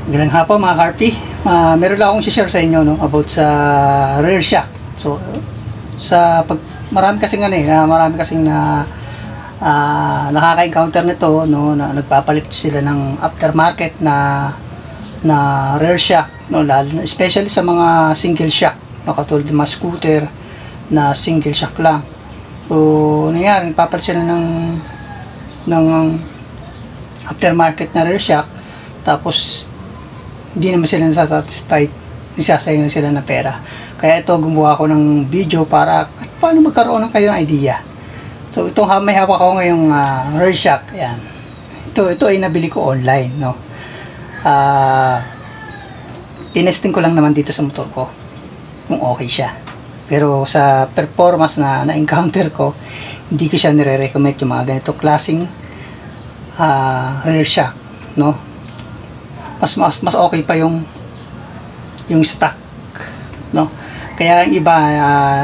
Magandang hapon mga Harpy. Meron lang akong share sa inyo, no, about sa rear shock. So sa marami kasing nakaka-encounter nito, no, na nagpapalit sila ng aftermarket na rear shock, no, lalo especially sa mga single shock, no, katulad ng mga scooter na single shock lang. So nangyari, nagpapalit sila ng aftermarket na rear shock, tapos hindi naman sila satisfied, isasayang sila ng pera. Kaya ito, gumawa ko ng video para paano magkaroon ng kayo ng idea. So itong may hawak ko ngayong rear shock. Ayan. Ito ay nabili ko online, no. Tinesting ko lang naman dito sa motor ko kung okay siya. Pero sa performance na encounter ko, hindi ko siya nire-recommend yung mga ganitong klaseng rear shock, no. Mas okay pa yung stock, no. Kaya yung iba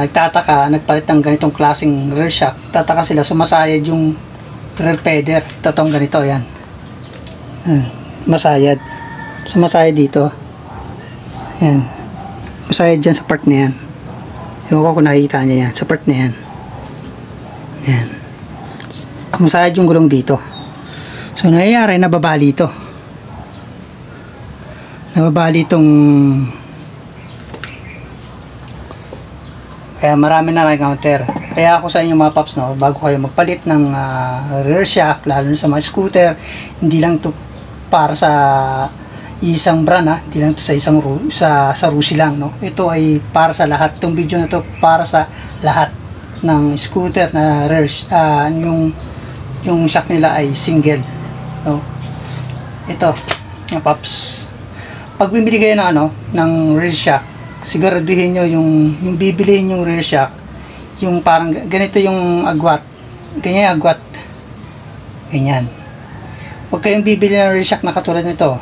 nagtataka, nagpalit ng ganitong klaseng rear shock, tataka sila, sumasayad yung rear fender. Tatong ganito, yan, masayad, sumasayad dito, yan, masayad dyan sa part na yan. Ewan ko kung nakikita niya yan, sa part na yan, yan, masayad yung gulong dito. So nangyayari, nababali ito, itong, kaya marami na encounter. Kaya ako sa inyo mga paps, no, bago kayo magpalit ng rear shock, lalo sa mga scooter, hindi lang to para sa isang brand, hindi lang to sa isang sa Rusi lang, no. Ito ay para sa lahat. Itong video na to para sa lahat ng scooter na rear yung shock nila ay single, no. Ito mga paps, pag bibili kayo ng rear shock, siguraduhin nyo yung bibilihin yung rear shock, yung parang ganito yung agwat, ganyan agwat, ganyan. Huwag kayong bibili ng rear shock na katulad nito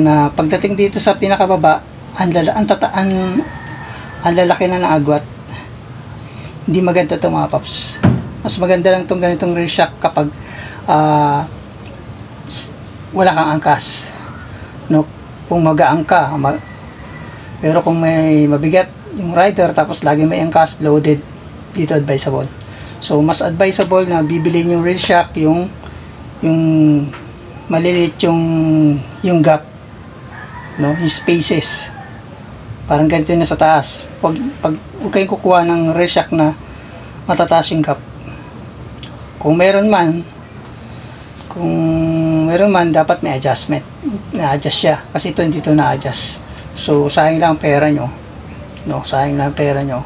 na pagdating dito sa pinakababa, ang lalaki na ng agwat. Hindi maganda to mga paps. Mas maganda lang tong ganitong rear shock kapag wala kang angkas, no. Kung mag-aangka, pero kung may mabigat yung rider tapos lagi may angkas, loaded, dito advisable. So mas advisable na bibilin yung rear shock yung maliliit yung gap, no, yung spaces, parang ganito na sa taas. Huwag kayong kukuha ng rear shock na matataas yung gap. Kung meron man, dapat may adjustment, na-adjust siya, kasi ito hindi ito na-adjust. So sayang lang pera nyo, no, sayang lang pera nyo.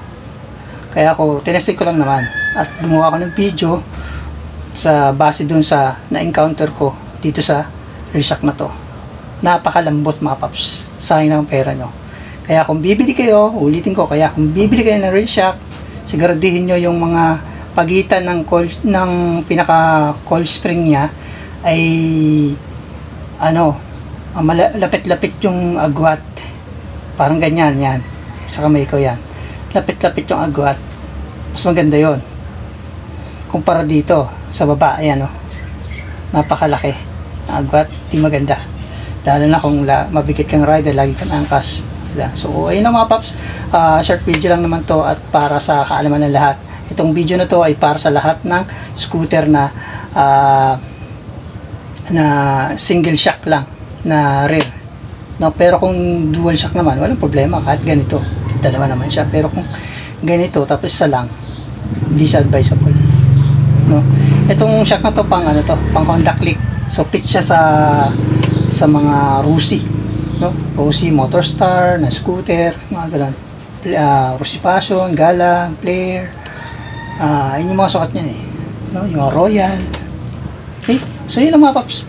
Kaya ako, tinesting ko lang naman at gumawa ko ng video sa base dun sa na-encounter ko dito sa rear shock na to. Napakalambot mga paps, sayang lang pera nyo. Kaya kung bibili kayo, ulitin ko, kaya kung bibili kayo ng rear shock, siguraduhin nyo yung mga pagitan ng pinaka coil spring nya ay lapit-lapit yung agwat, parang ganyan, yan sa kamay ko, yan, lapit-lapit yung agwat. Mas maganda yon kumpara dito sa baba. Ayan, napakalaki ng agwat, di maganda, lalo na kung mabigat kang rider, lagi kang angkas. So ayun na mga paps, short video lang naman to at para sa kaalaman ng lahat. Itong video na to ay para sa lahat ng scooter na single shock lang na rear, no. Pero kung dual shock naman, walang problema, kahit ganito, dalawa naman siya. Pero kung ganito tapos isa lang, hindi siya advisable, no. Itong shock na to pang Honda Click. So fit siya sa mga Rusi, no, Rusi Motorstar na scooter, mga ganun, Rusi Passion, Gala, Player, yun yung mga sukat niya, no, yung Royal. Okay, so yun lang mga paps.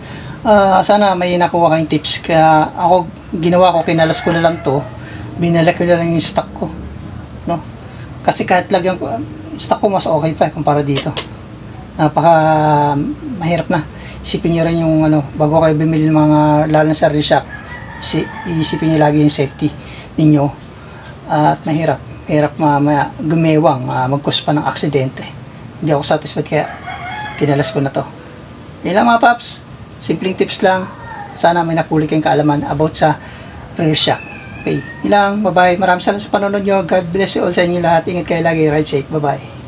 Sana may nakuha kayong tips. Kaya ako, ginawa ko, kinalas ko na lang to, binalik ko na lang yung stock ko, no. Kasi kahit lagyan ko, stock ko mas okay pa kumpara dito. Napaka mahirap na. Isipin nyo rin yung bago kayo bumili ng mga, lalo na sa rear shock, isipin nyo lagi yung safety ninyo. At mahirap gumewang, mag-cause pa ng aksidente. Hindi ako satisfied, kaya kinalas ko na to. Yun lang mga paps, simpleng tips lang. sana may napuli kayong kaalaman about sa rear shock. Okay, ilang, bye-bye. Maraming salamat sa panonood nyo. God bless you all sa inyo lahat. Ingat kayo lagi. Ride safe. Bye-bye.